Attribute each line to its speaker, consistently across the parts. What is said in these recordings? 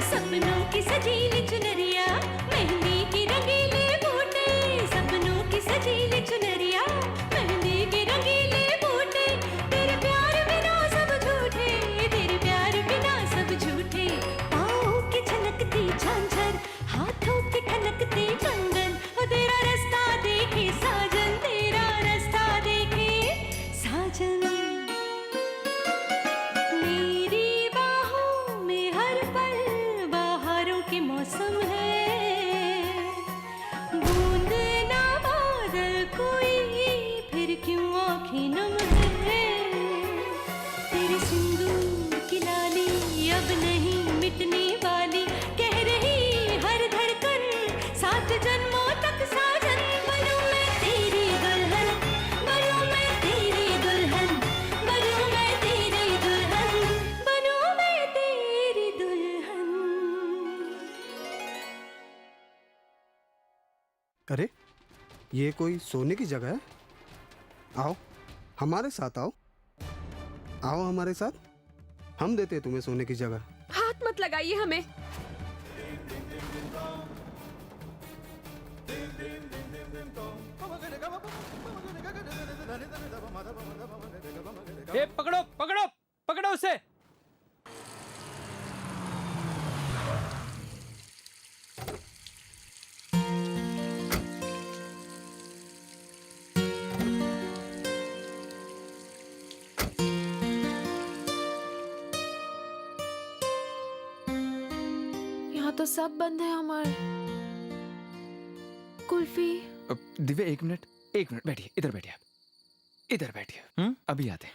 Speaker 1: सपनों की सजीली चुनरिया, मेहंदी की रंगीले बूटे, सपनों की सजीली चुनरिया, मेहंदी की रंगीले बूटे, तेरे प्यार बिना सब झूठे, तेरे प्यार बिना सब झूठे, पाँव की छलकती झांझर, हाथों की ठनकती कंगन, ओ तेरा रास्ता देखे साजन, तेरा रास्ता देखे साजन। मेरी बाहों में हर पल बहारों के मौसम है, बूंद ना बादल कोई फिर क्यों आँखें नम है, तेरे सिंदूर की लाली अब नहीं मिटने वाली, कह रही हर धड़कन 7 जन्मों तक साजन। बनूं मैं तेरी दुल्हन, बनूं मैं तेरी दुल्हन, बनूं मैं तेरी दुल्हन, बनूं मैं तेरी दुल्हन।
Speaker 2: अरे ये कोई सोने की जगह है? आओ हमारे साथ आओ, आओ हमारे साथ, हम देते तुम्हें सोने की जगह।
Speaker 3: हाथ मत लगाइए हमें।
Speaker 4: ए, पकड़ो पकड़ो पकड़ो उसे।
Speaker 3: यहाँ तो सब बंद है अमर। कुल्फी।
Speaker 5: दिव्या एक मिनट बैठिए, इधर बैठिए आप, इधर बैठिए। अभी आते हैं।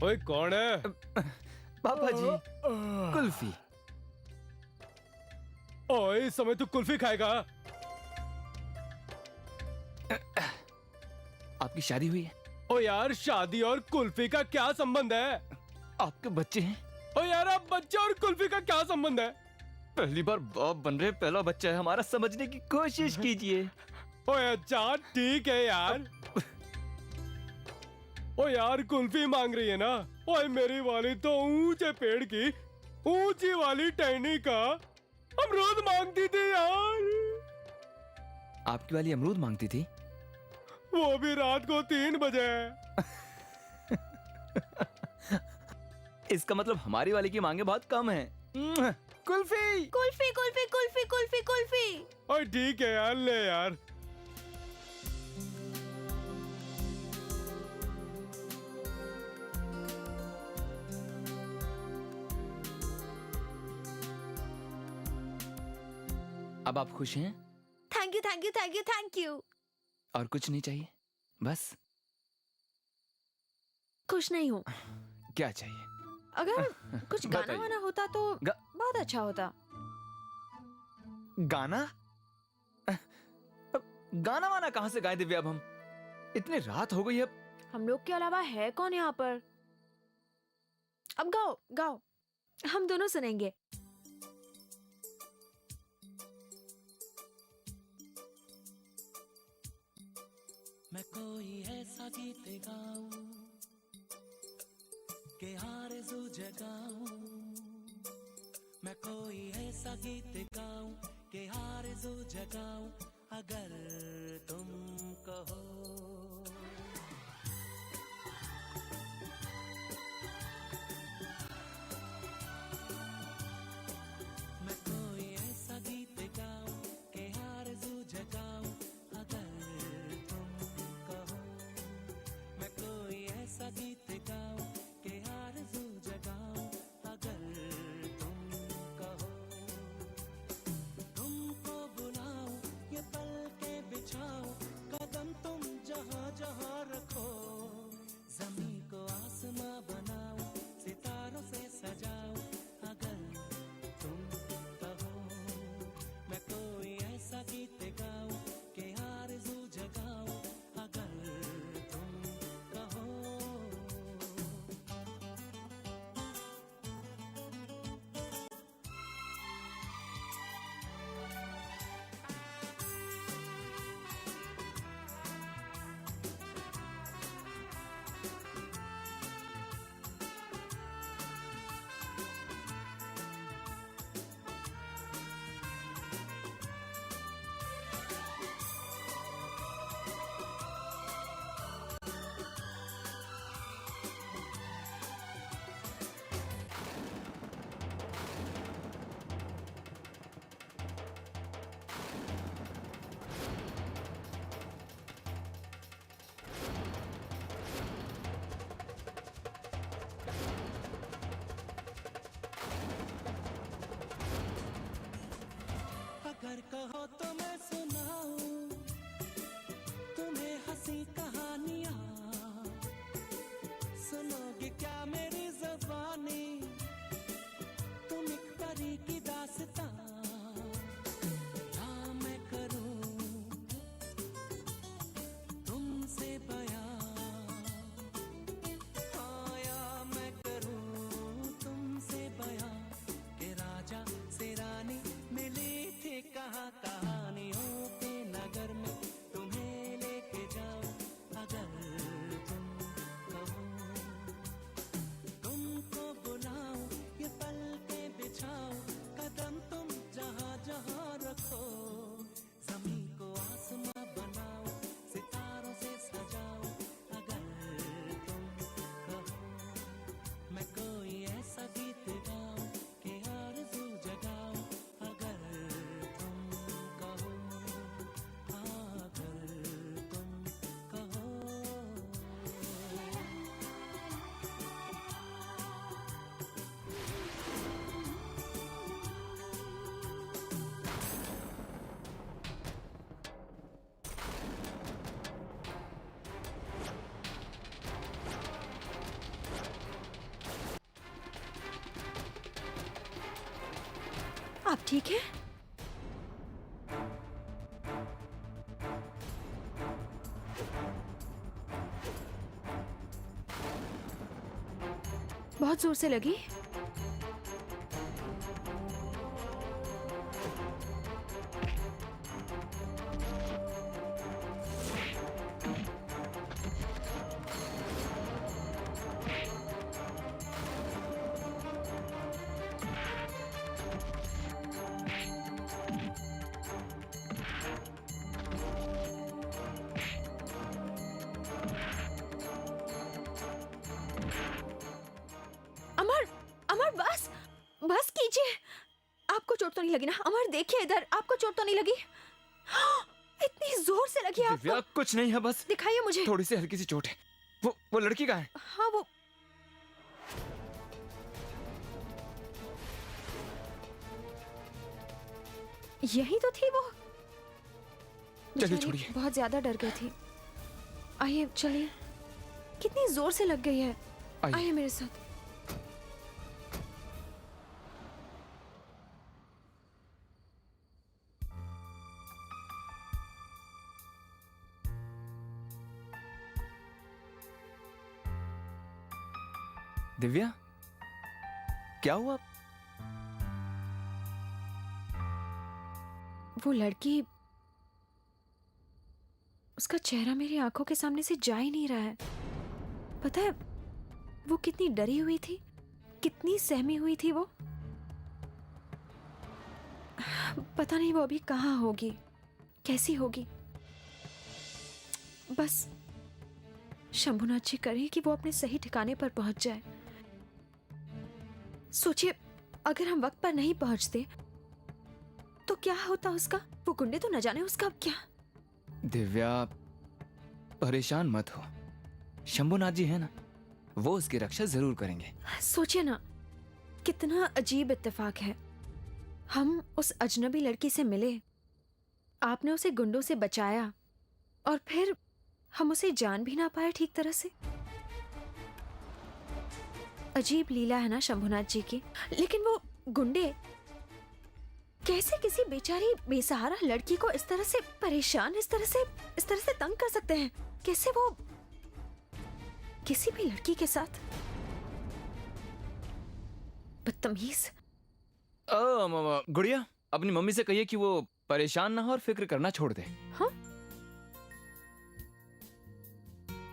Speaker 4: ओए कौन है?
Speaker 5: पापा जी, कुल्फी।
Speaker 4: ओए इस समय तू कुल्फी खाएगा?
Speaker 5: आपकी शादी हुई है?
Speaker 4: ओ यार शादी और कुल्फी का क्या संबंध है?
Speaker 5: आपके बच्चे हैं?
Speaker 4: ओ यार अब बच्चे और कुल्फी का क्या संबंध है?
Speaker 5: पहली बार बाप बन रहे, पहला बच्चा है हमारा, समझने की कोशिश कीजिए।
Speaker 4: ओए अच्छा ठीक है यार। ओ यार कुल्फी मांग रही है ना? ओए मेरी वाली तो ऊंचे पेड़ की ऊंची वाली टहनी का अमरूद मांगती थी यार।
Speaker 5: आपकी वाली अमरूद मांगती थी?
Speaker 4: वो भी रात को 3 बजे।
Speaker 5: इसका मतलब हमारी वाली की मांगे बहुत कम है। कुल्फी
Speaker 3: कुल्फी कुल्फी कुल्फी कुल्फी कुल्फी।
Speaker 4: ओए ठीक है यार, ले यार।
Speaker 5: अब आप खुश हैं?
Speaker 3: Thank you thank you thank you thank you.
Speaker 5: और कुछ नहीं चाहिए? बस?
Speaker 3: खुश नहीं हूँ।
Speaker 5: क्या चाहिए?
Speaker 3: अगर कुछ गाना
Speaker 5: बताइए।
Speaker 3: वाना होता तो बहुत अच्छा होता।
Speaker 5: गाना? गाना वाना कहाँ से गाएं दिव्या? अब हम इतनी रात हो गई, अब
Speaker 3: हम लोग के अलावा है कौन यहाँ पर? अब गाओ गाओ, हम दोनों सुनेंगे।
Speaker 6: मैं कोई ऐसा गीत गाऊं के आरज़ू जगाऊं, मैं कोई ऐसा गीत गाऊं के आरज़ू जगाऊं, अगर तुम कहो। मैं कोई ऐसा गीत गाऊं के आरज़ू जगाऊं, अगर तुम कहो। मैं कोई ऐसा गीत गाऊं के आरज़ू जगाऊं, अगर तुम कहो। तुमको बुलाऊं, ये पल के बिछाऊं, कदम तुम जहां कहो तो मैं सुनाऊं तुम्हें हंसी कहानियां, सुनोगे क्या मेरी ज़बानी, तुम एक परी की दास्तां, हाँ मैं करूं तुमसे बयां, हाँ या मैं करूं तुमसे बयां, के राजा से रानी मिली थी कहाँ, कहानियों के नगर में तुम्हें लेके जाऊं, अगर तुम कहो तुमको बुलाऊं, ये पलके बिछाऊं, कदम तुम जहाँ जहाँ रखो, ज़मीं को आसमां बनाऊं, सितारों से सजाऊं, अगर तुम कहो मैं कोई ऐसा गीत गाऊं कि आरज़ू जगाऊं, अगर तुम कहो, हाँ अगर तुम कहो।
Speaker 3: आप ठीक है? बहुत जोर से लगी? अमर, अमर बस, बस कीजिए। आपको चोट तो नहीं लगी ना? अमर देखिए इधर, आपको चोट तो नहीं लगी? इतनी जोर से लगी
Speaker 5: दिव्या
Speaker 3: आपको?
Speaker 5: कुछ नहीं है, बस
Speaker 3: दिखाइए मुझे।
Speaker 5: थोड़ी सी हल्की सी चोट है। वो लड़की कहाँ है?
Speaker 3: हाँ वो यही तो थी वो।
Speaker 5: चलिए
Speaker 3: बेचारी
Speaker 5: छोड़िए।
Speaker 3: बहुत ज्यादा डर गई थी। आइए चलिए। कितनी जोर से लग गई है।
Speaker 5: आइए।
Speaker 3: आइए मेरे साथ।
Speaker 5: दिव्या क्या हुआ?
Speaker 3: वो लड़की, उसका चेहरा मेरी आंखों के सामने से जा ही नहीं रहा है। पता है वो कितनी डरी हुई थी, कितनी सहमी हुई थी वो। पता नहीं वो अभी कहाँ होगी, कैसी होगी। बस शंभुनाथ जी करे कि वो अपने सही ठिकाने पर पहुंच जाए। सोचिए अगर हम वक्त पर नहीं पहुंचते तो क्या होता उसका। वो गुंडे तो न जाने उसका अब क्या।
Speaker 5: दिव्या परेशान मत हो, शंभुनाथ जी है ना, वो उसकी रक्षा जरूर करेंगे।
Speaker 3: सोचिए ना कितना अजीब इत्तेफाक है। हम उस अजनबी लड़की से मिले, आपने उसे गुंडों से बचाया और फिर हम उसे जान भी ना पाए ठीक तरह से। अजीब लीला है ना शंभुनाथ जी की। लेकिन वो गुंडे कैसे किसी बेचारी बेसहारा लड़की को इस तरह से परेशान, इस तरह से तंग कर सकते हैं? कैसे वो किसी भी लड़की के साथ? बदतमीज।
Speaker 5: गुड़िया अपनी मम्मी से कहिए कि वो परेशान ना हो और फिक्र करना छोड़ दे।
Speaker 3: हाँ?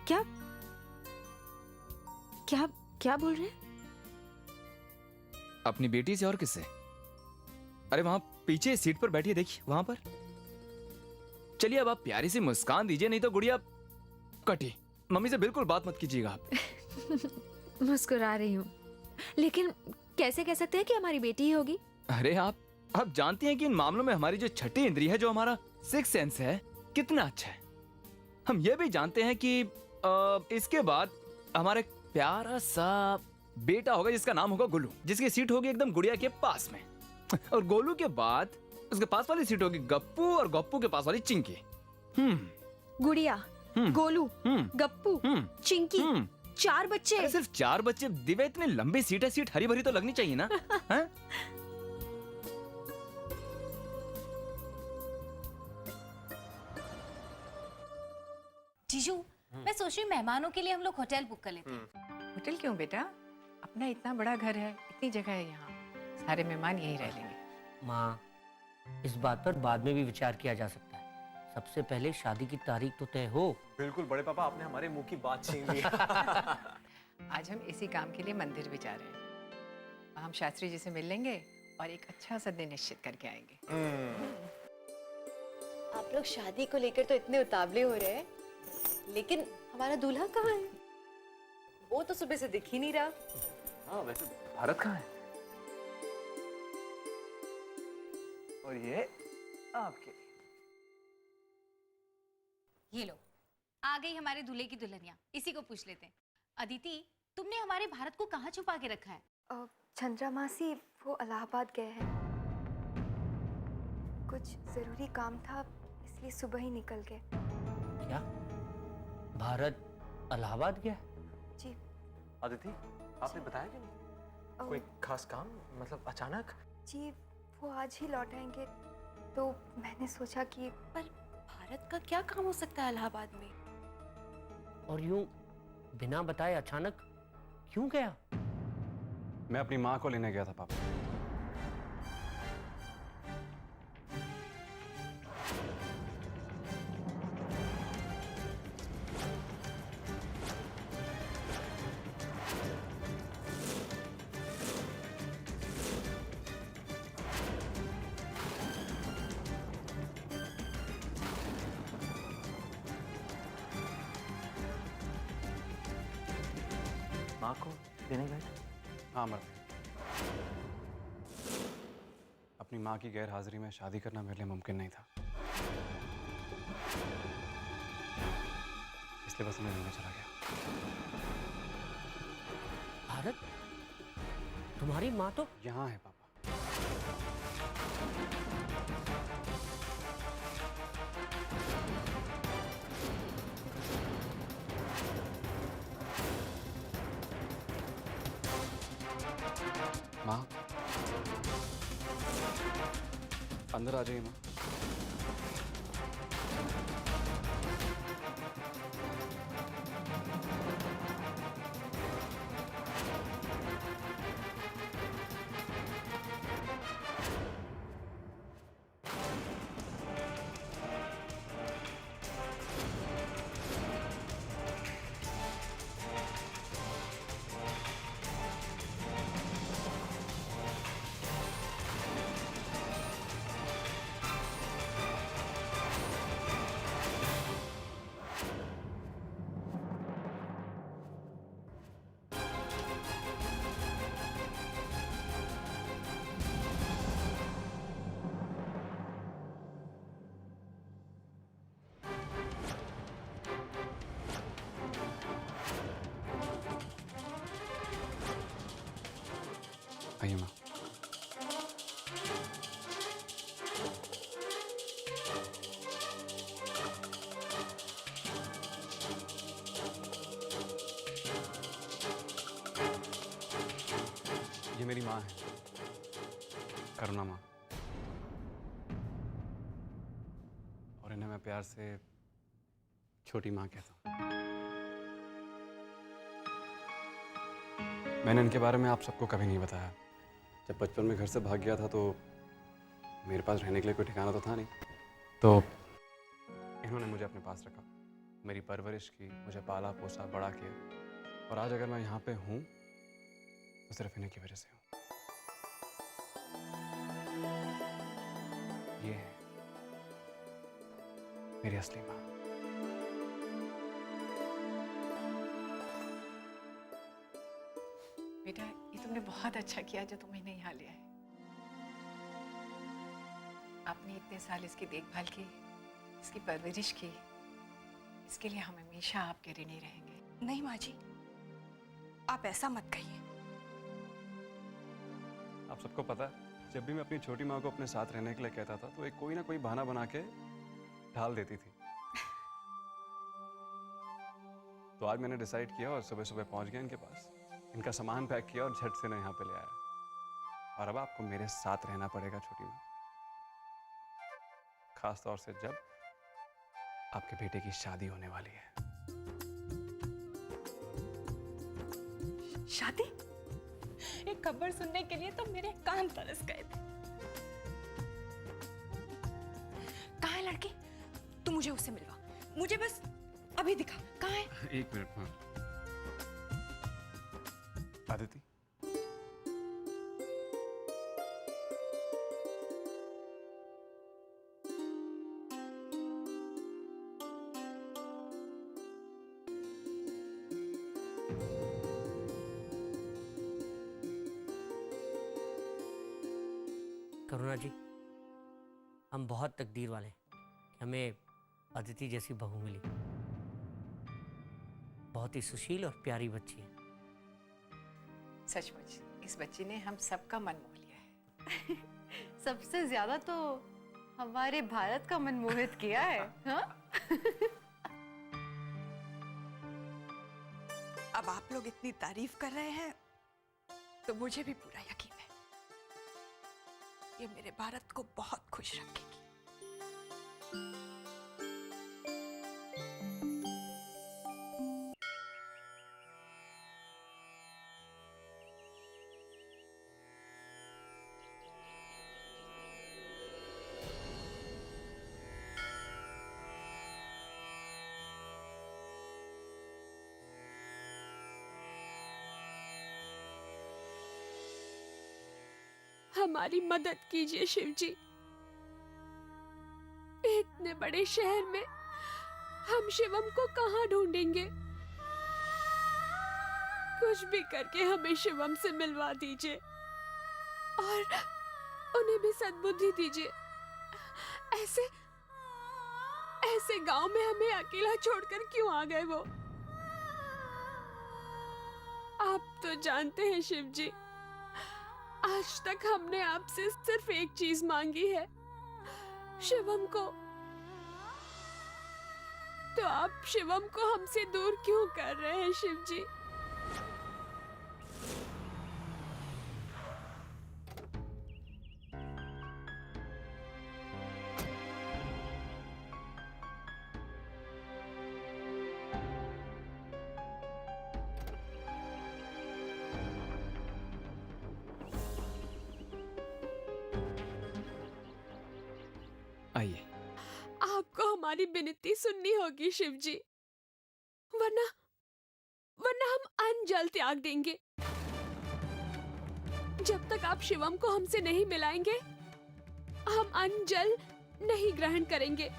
Speaker 3: क्या क्या क्या बोल रहे हैं?
Speaker 5: अपनी बेटी से और किससे? अरे वहां पीछे सीट पर बैठी है, देखिए वहां पर। चलिए अब आप प्यारी सी मुस्कान दीजिए, नहीं तो गुड़िया कटी। मम्मी से बिल्कुल बात मत कीजिएगा आप।
Speaker 3: मुस्कुरा रही हूँ, लेकिन कैसे कह सकते हैं कि हमारी बेटी ही होगी?
Speaker 5: अरे आप जानती हैं कि इन मामलों में हमारी जो छठी इंद्रिय है, जो हमारा सिक्स सेंस है, कितना अच्छा है। हम ये भी जानते हैं कि इसके बाद हमारा एक प्यारा सा बेटा होगा जिसका नाम होगा गोलू, जिसकी सीट होगी एकदम गुड़िया के पास में। और गोलू के बाद उसके पास वाली सीट होगी गप्पू और गप्पू के पास वाली चिंकी।
Speaker 3: गुड़िया,
Speaker 5: हम्म।
Speaker 3: गोलू,
Speaker 5: हम्म।
Speaker 3: गप्पू,
Speaker 5: हम्म।
Speaker 3: चिंकी,
Speaker 5: हम्म।
Speaker 3: 4 बच्चे।
Speaker 5: अरे सिर्फ 4 बच्चे दिव्या, इतनी लंबी सीट है, सीट हरी भरी तो लगनी चाहिए ना। हैं?
Speaker 7: जीजू, मैं सोच रही हूँ मेहमानों के लिए हम लोग होटल बुक कर लेते हैं।
Speaker 8: होटल क्यों बेटा? अपना इतना बड़ा घर है, इतनी जगह है यहाँ, सारे मेहमान यहीं रह लेंगे।
Speaker 9: माँ, इस बात पर बाद में भी विचार किया जा सकता है। सबसे पहले शादी की तारीख तो तय हो।
Speaker 10: बिल्कुल बड़े पापा, आपने हमारे मुंह की बात छीन ली।
Speaker 8: आज हम इसी काम के लिए मंदिर भी जा रहे हैं। हम शास्त्री जी से मिल लेंगे और एक अच्छा सा दिन निश्चित करके आएंगे।
Speaker 11: आप लोग शादी को लेकर तो इतने उतावले हो रहे हैं, लेकिन हमारा दूल्हा कहाँ है? वो तो सुबह से दिख ही नहीं रहा।
Speaker 10: हाँ, वैसे भारत कहाँ है? और ये आपके लिए।
Speaker 7: ये लो, आ गई हमारे दूल्हे की दुल्हनिया। इसी को पूछ लेते हैं। अदिति, तुमने हमारे भारत को कहाँ छुपा के रखा है?
Speaker 12: चंद्रा मासी वो इलाहाबाद गए हैं, कुछ जरूरी काम था इसलिए सुबह ही निकल गए।
Speaker 9: क्या भारत इलाहाबाद गया?
Speaker 12: जी।
Speaker 10: अदिति, आपने बताया कि नहीं? कोई खास काम, मतलब अचानक?
Speaker 12: जी, वो आज ही लौट आएंगे, तो मैंने सोचा कि
Speaker 11: पर भारत का क्या काम हो सकता है इलाहाबाद में?
Speaker 9: और यूं बिना बताए अचानक क्यों गया?
Speaker 13: मैं अपनी माँ को लेने गया था पापा।
Speaker 10: माँ को लेने गए?
Speaker 13: हाँ मर अपनी माँ की गैर हाजिरी में शादी करना मेरे लिए मुमकिन नहीं था, इसलिए बस मैं मिलने चला गया।
Speaker 9: भारत, तुम्हारी माँ तो
Speaker 13: यहाँ है पापा। माँ, अंदर आ जाइए माँ। आइए माँ। ये मेरी माँ है, करुणा माँ, और इन्हें मैं प्यार से छोटी माँ कहता हूँ। मैंने इनके बारे में आप सबको कभी नहीं बताया। जब बचपन में घर से भाग गया था तो मेरे पास रहने के लिए कोई ठिकाना तो था नहीं, तो इन्होंने मुझे अपने पास रखा, मेरी परवरिश की, मुझे पाला पोसा बड़ा किया, और आज अगर मैं यहाँ पे हूँ तो सिर्फ इन्हीं की वजह से हूँ। ये है मेरी असली माँ।
Speaker 8: बेटा, ये तुमने बहुत अच्छा किया जो तुम्हें नहीं यहाँ लिया है। आपने इतने साल इसकी देखभाल की, इसकी परवरिश की, इसके लिए हम हमेशा आपके ऋणी रहेंगे।
Speaker 11: नहीं माँ जी, आप ऐसा मत कहिए।
Speaker 13: आप सबको पता है जब भी मैं अपनी छोटी माँ को अपने साथ रहने के लिए कहता था तो एक कोई ना कोई बहाना बना के ढाल देती थी। तो आज मैंने डिसाइड किया और सुबह सुबह पहुंच गया इनके पास, इनका सामान पैक किया और झट से ना यहाँ पे ले आया। और अब आपको मेरे साथ रहना पड़ेगा छोटी माँ, खास तौर से जब आपके बेटे की शादी होने वाली है।
Speaker 14: शादी? एक खबर सुनने के लिए तो मेरे कान तरस गए थे। कहाँ है लड़की? तू मुझे उससे मिलवा, मुझे बस अभी दिखा। कहाँ है?
Speaker 13: एक मिनट। हाँ आदिति,
Speaker 9: करुणा जी, हम बहुत तकदीर वाले हैं कि हमें अदिति जैसी बहू मिली। बहुत ही सुशील और प्यारी बच्ची है।
Speaker 8: सचमुच इस बच्ची ने हम सबका मन मोह लिया है।
Speaker 11: सबसे ज्यादा तो हमारे भारत का मन मोहित किया है। हाँ?
Speaker 14: अब आप लोग इतनी तारीफ कर रहे हैं तो मुझे भी पूरा यकीन है ये मेरे भारत को बहुत खुश रखेगी।
Speaker 3: हमारी मदद कीजिए शिव जी। इतने बड़े शहर में हम शिवम को कहाँ ढूंढेंगे? कुछ भी करके हमें शिवम से मिलवा दीजिए और उन्हें भी सद्बुद्धि दीजिए। ऐसे गांव में हमें अकेला छोड़कर क्यों आ गए वो? आप तो जानते हैं शिव जी, आज तक हमने आपसे सिर्फ एक चीज मांगी है, शिवम को। तो आप शिवम को हमसे दूर क्यों कर रहे हैं शिव जी?
Speaker 5: आइए।
Speaker 3: आपको हमारी विनती सुननी होगी शिव जी, वरना हम अनजल त्याग देंगे। जब तक आप शिवम को हमसे नहीं मिलाएंगे, हम अनजल नहीं ग्रहण करेंगे।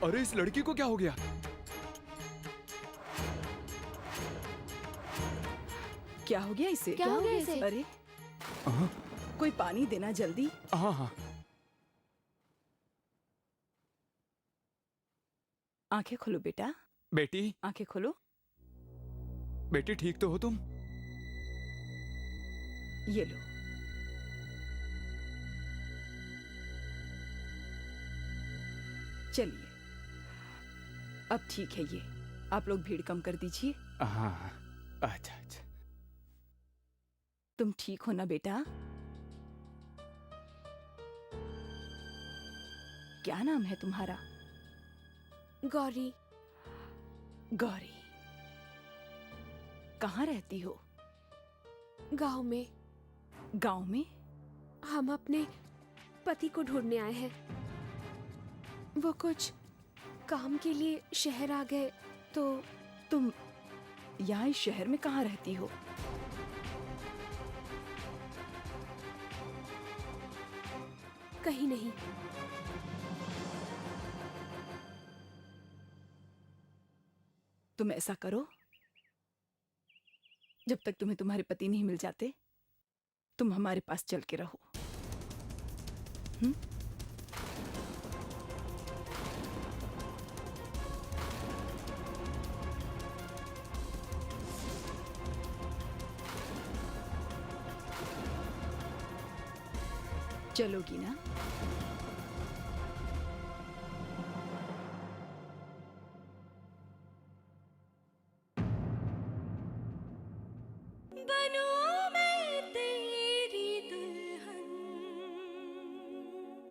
Speaker 5: अरे इस लड़की को क्या हो गया?
Speaker 14: क्या हो गया इसे?
Speaker 3: क्या हो गया इसे?
Speaker 14: अरे कोई पानी देना जल्दी।
Speaker 5: हाँ हाँ।
Speaker 14: आंखें खोलो बेटा।
Speaker 5: बेटी,
Speaker 14: आंखें खोलो।
Speaker 5: बेटी ठीक तो हो तुम?
Speaker 14: ये लो। चलिए अब ठीक है। ये आप लोग भीड़ कम कर दीजिए।
Speaker 5: हाँ अच्छा अच्छा।
Speaker 14: तुम ठीक हो ना बेटा? क्या नाम है तुम्हारा?
Speaker 3: गौरी।
Speaker 14: गौरी। कहाँ रहती हो?
Speaker 15: गांव में।
Speaker 14: गांव में?
Speaker 15: हम अपने पति को ढूंढने आए हैं। वो कुछ काम के लिए शहर आ गए तो।
Speaker 14: तुम यहाँ इस शहर में कहाँ रहती हो?
Speaker 15: कहीं नहीं।
Speaker 14: तुम ऐसा करो, जब तक तुम्हें तुम्हारे पति नहीं मिल जाते तुम हमारे पास चल के रहो। चलोगी ना?